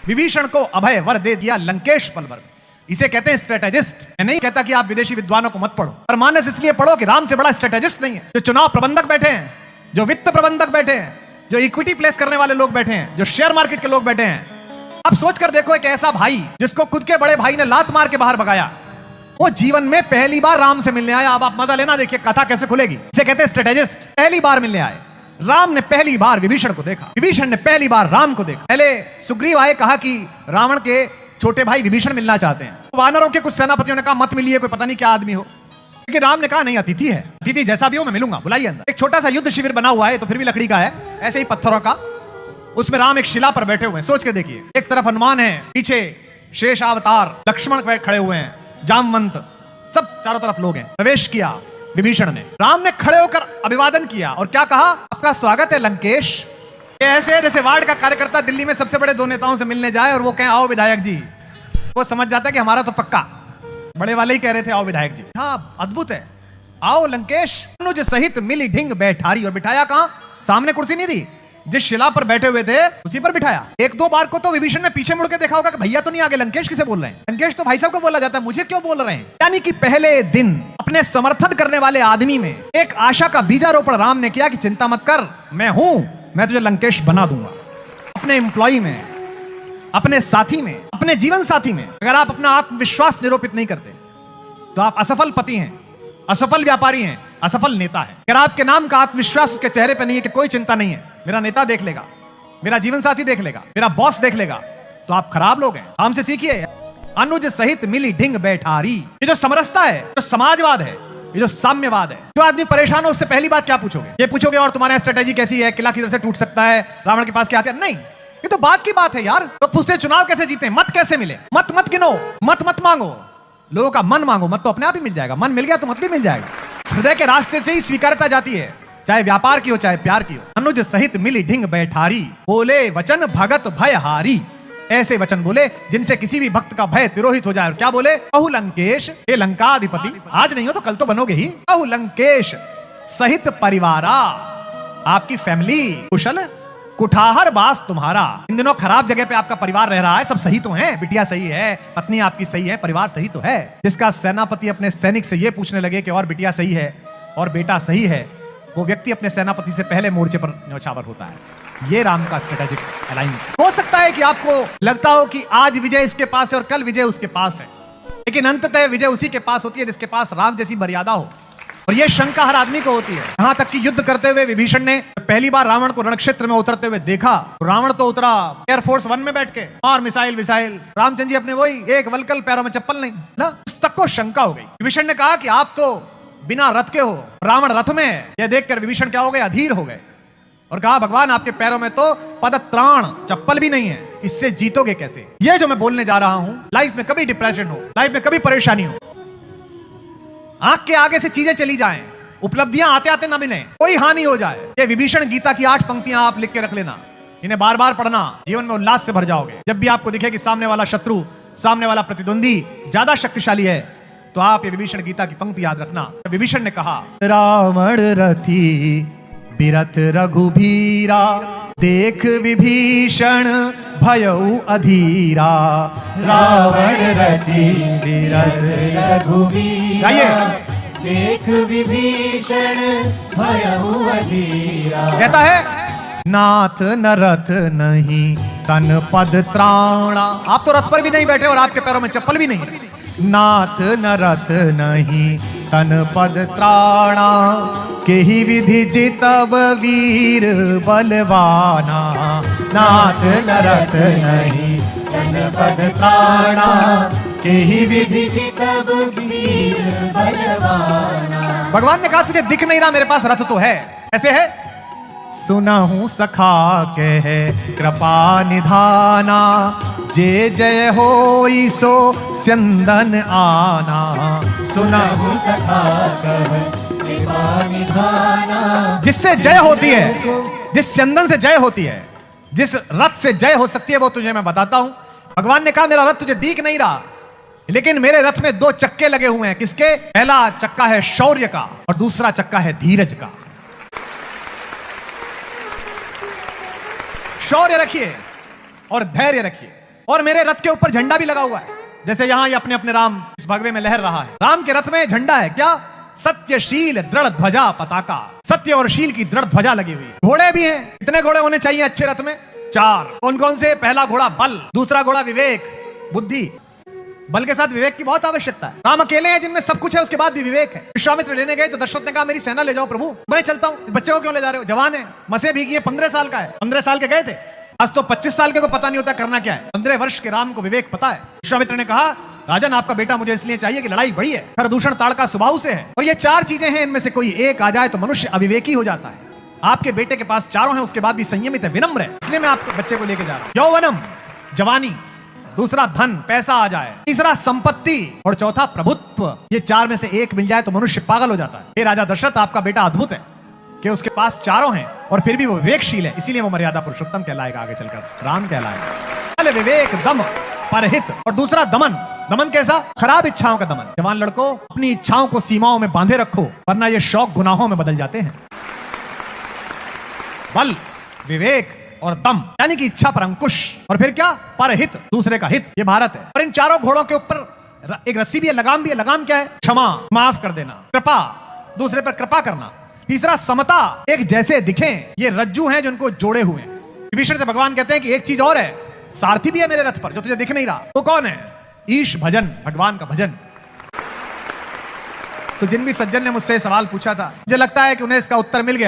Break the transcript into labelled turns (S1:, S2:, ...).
S1: विभीषण को अभय वर दे दिया लंकेश पलवर। इसे कहते हैं स्ट्रेटेजिस्ट। मैं नहीं कहता कि आप विदेशी विद्वानों को मत पढ़ो, पर मानस इसलिए पढ़ो कि राम से बड़ा स्ट्रेटेजिस्ट नहीं है। जो चुनाव प्रबंधक बैठे हैं, जो वित्त प्रबंधक बैठे हैं, जो इक्विटी प्लेस करने वाले लोग बैठे हैं, जो शेयर मार्केट के लोग बैठे हैं, अब सोच कर देखो, एक ऐसा भाई जिसको खुद के बड़े भाई ने लात मार के बाहर भगाया, वो जीवन में पहली बार राम से मिलने आया। अब आप मजा लेना, देखिए कथा कैसे खुलेगी। इसे कहते हैं स्ट्रेटेजिस्ट। पहली बार मिलने आए। राम ने पहली बार विभीषण को देखा, विभीषण ने पहली बार राम को देखा। पहले सुग्रीव आए, कहा कि रावण के छोटे भाई विभीषण मिलना चाहते हैं। वानरों के कुछ सेनापतियों ने कहा मत मिलिए, कोई पता नहीं क्या आदमी हो। लेकिन राम ने कहा नहीं, अतिथि है, अतिथि जैसा भी हो मैं मिलूंगा, बुलाइए अंदर। एक छोटा सा युद्ध शिविर बना हुआ है, तो फिर भी लकड़ी का है, ऐसे ही पत्थरों का। उसमें राम एक शिला पर बैठे हुए हैं। सोच के देखिए, एक तरफ हनुमान है, पीछे शेषावतार लक्ष्मण खड़े हुए हैं, जामवंत, सब चारों तरफ लोग हैं। प्रवेश किया विभीषण ने, राम ने खड़े होकर अभिवादन किया और क्या कहा, आपका स्वागत है लंकेश। ऐसे जैसे वार्ड का कार्यकर्ता दिल्ली में सबसे बड़े दो नेताओं से मिलने जाए और वो कहे आओ विधायक जी, वो समझ जाता है कि हमारा तो पक्का। बड़े वाले ही कह रहे थे आओ विधायक जी। हाँ, अद्भुत है। आओ लंकेश, अनुज सहित मिली ढिंग बैठारी। और बिठाया कहां? सामने कुर्सी नहीं दी, जिस शिला पर बैठे हुए थे उसी पर बिठाया। एक दो बार को तो विभीषण ने पीछे मुड़ के देखा होगा कि भैया तो नहीं आगे, लंकेश किसे बोल रहे हैं? लंकेश तो भाई साहब को बोला जाता है, मुझे क्यों बोल रहे हैं? यानी कि पहले दिन अपने समर्थन करने वाले आदमी में एक आशा का बीजारोपण राम ने किया कि चिंता मत कर, मैं हूं, मैं तुझे लंकेश बना दूंगा। अपने एम्प्लॉय में, अपने साथी में, अपने जीवन साथी में अगर आप अपना आत्मविश्वास निरूपित नहीं करते तो आप असफल पति हैं, असफल व्यापारी हैं, असफल नेता है। अगर आपके नाम का आत्मविश्वास उसके चेहरे पर नहीं है कि कोई चिंता नहीं है, मेरा नेता देख लेगा, मेरा जीवन साथी देख लेगा, मेरा बॉस देख लेगा, तो आप खराब लोग हैं। हमसे सीखिए। अनुज सहित मिली ढिंग बैठारी, ये जो समरसता है, जो समाजवाद है, ये जो साम्यवाद है। जो आदमी परेशान हो उससे पहली बात क्या पूछोगे? ये पूछोगे और तुम्हारा स्ट्रेटेजी कैसी है, किला किधर से टूट सकता है, रावण के पास क्या हथियार? नहीं, ये तो बात की बात है यार। तो पूछते चुनाव कैसे जीते, मत कैसे मिले, मत मत गिनो, मत मत मांगो, लोगों का मन मांगो। मत तो अपने आप ही मिल जाएगा, मन मिल गया तो मत भी मिल जाएगा। हृदय के रास्ते से ही स्वीकारता जाती है, चाहे व्यापार की हो चाहे प्यार की हो। अनुज सहित मिली ढिंग बैठारी, बोले वचन भगत भयहारी। ऐसे वचन बोले जिनसे किसी भी भक्त का भय तिरोहित हो जाए। और क्या बोले? कहु लंकेश, हे लंकाधिपति, आज नहीं हो तो कल तो बनोगे ही। कहु लंकेश सहित परिवारा, आपकी फैमिली कुशल, कुठाहर बास तुम्हारा। इन दिनों खराब जगह पे आपका परिवार रह रहा है, सब सही तो है, बिटिया सही है, पत्नी आपकी सही है, परिवार सही तो है। जिसका सेनापति अपने सैनिक से ये पूछने लगे कि और बिटिया सही है और बेटा सही है, वो व्यक्ति अपने सेनापति से पहले मोर्चे पर न्यौछावर होता है। ये राम का स्ट्रेटेजिक अलाइनमेंट। हो सकता है कि आपको लगता हो कि आज विजय इसके पास है और कल विजय उसके पास है, लेकिन अंततः विजय उसी के पास होती है जिसके पास राम जैसी मर्यादा हो। और ये शंका हर आदमी को होती है। यहां तक कि युद्ध करते हुए विभीषण ने पहली बार रावण को रणक्षेत्र में उतरते हुए देखा, रावण तो उतरा एयरफोर्स 1 में बैठ के और मिसाइल, रामचंद्र जी अपने वही एक वलकल, पैरों में चप्पल नहीं ना। उस तक को शंका हो गई। विभीषण ने कहा कि आप तो बिना रथ के हो, रावण रथ में है। यह देखकर विभीषण क्या हो गए? अधीर हो गए और कहा भगवान आपके पैरों में तो पदत्राण, चप्पल भी नहीं है, इससे जीतोगे कैसे? ये जो मैं बोलने जा रहा हूं, लाइफ में कभी डिप्रेशन हो, लाइफ में कभी परेशानी हो, आंख के आगे से चीजें चली जाएं, उपलब्धियां आते आते ना मिले, कोई हानि हो जाए, ये विभीषण गीता की 8 पंक्तियां आप लिख के रख लेना, इन्हें बार बार पढ़ना, जीवन में उल्लास से भर जाओगे। जब भी आपको दिखे कि सामने वाला शत्रु, सामने वाला प्रतिद्वंदी ज्यादा शक्तिशाली है, तो आप ये विभीषण गीता की पंक्ति याद रखना। विभीषण ने कहा, रावण रथी बिरथ रघुबीरा, देख विभीषण भयउ अधीरा। रावण रथी बिरथ रघुबीरा,
S2: देख विभीषण भयउ अधीरा।
S1: कहता है नाथ न रथ नहीं तन पद त्राणा। आप तो रथ पर भी नहीं बैठे और आपके पैरों में चप्पल भी नहीं। नाथ न रथ नहीं तन पद त्राणा, केहि विधि जितब वीर बलवाना। नाथ न रथ नहीं तन पद त्राणा, केहि विधि जितब वीर बलवाना। भगवान ने कहा तुझे दिख नहीं रहा, मेरे पास रथ तो है। ऐसे है, सुनहु सखा कह कृपा निधाना, जे जय होई सो स्यंदन आना। सुनहु सखा कह कृपा निधाना, जिससे जय होती है, जिस स्यंदन से जय होती है, जिस रथ से जय हो सकती है, वो तुझे मैं बताता हूं। भगवान ने कहा मेरा रथ तुझे दिख नहीं रहा, लेकिन मेरे रथ में 2 चक्के लगे हुए हैं। किसके? पहला चक्का है शौर्य का और दूसरा चक्का है धीरज का। शौर्य रखिए और धैर्य रखिए। और मेरे रथ के ऊपर झंडा भी लगा हुआ है, जैसे यहाँ ये अपने अपने राम इस भगवे में लहर रहा है। राम के रथ में झंडा है क्या? सत्यशील दृढ़ ध्वजा पताका, सत्य और शील की दृढ़ ध्वजा लगी हुई है। घोड़े भी हैं। कितने घोड़े होने चाहिए अच्छे रथ में? 4। कौन कौन से? पहला घोड़ा बल, दूसरा घोड़ा विवेक बुद्धि। बल के साथ विवेक की बहुत आवश्यकता है। राम अकेले हैं जिनमें सब कुछ है, उसके बाद भी विवेक है। विश्वामित्र लेने गए तो दशरथ ने कहा मेरी सेना ले जाओ प्रभु, मैं चलता हूँ। बच्चे को क्यों ले जा रहे हो? जवान है, मसे भीगी है, 15 साल का है। 15 साल के गए थे, आज तो 25 साल के को पता नहीं होता करना क्या है। 15 वर्ष के राम को विवेक पता है। विश्वामित्र ने कहा राजन आपका बेटा मुझे इसलिए चाहिए कि लड़ाई बड़ी है, प्रदूषण ताड़का स्वभाव से है, और ये 4 चीजें हैं, इनमें से कोई एक आ जाए तो मनुष्य अविवेकी हो जाता है। आपके बेटे के पास चारों हैं, उसके बाद भी संयमित है, विनम्र है, इसलिए मैं आपके बच्चे को लेके जा रहा हूं। यौवनम जवानी, दूसरा धन पैसा आ जाए, तीसरा संपत्ति, और चौथा प्रभुत्व। ये 4 में से एक मिल जाए तो मनुष्य पागल हो जाता है। हे राजा दशरथ आपका बेटा अद्भुत है कि उसके पास चारों हैं और फिर भी वो विवेकशील है, इसीलिए वो मर्यादा पुरुषोत्तम कहलाएगा, आगे चलकर राम कहलाएगा। पहले विवेक, दम, परहित, और दूसरा दमन। दमन कैसा? खराब इच्छाओं का दमन। जवान लड़कों अपनी इच्छाओं को सीमाओं में बांधे रखो, वरना ये शौक गुनाहों में बदल जाते हैं। बल, विवेक और दम, यानी कि इच्छा पर अंकुश, और फिर क्या? परहित, दूसरे का हित। ये भारत है। और इन चारों घोड़ों के ऊपर एक रस्सी भी है, लगाम भी है। लगाम क्या है? क्षमा, माफ कर देना, कृपा, दूसरे पर कृपा करना। तीसरा समता, एक जैसे दिखें। ये रज्जू हैं जिनको जोड़े हुए हैं। विभीषण से भगवान कहते हैं कि एक चीज और है, सारथी भी है मेरे रथ पर जो तुझे दिख नहीं रहा। वो कौन है? ईश भजन, भगवान का भजन। तो जिन भी सज्जन ने मुझसे सवाल पूछा था, मुझे लगता है कि उन्हें इसका उत्तर मिल गया।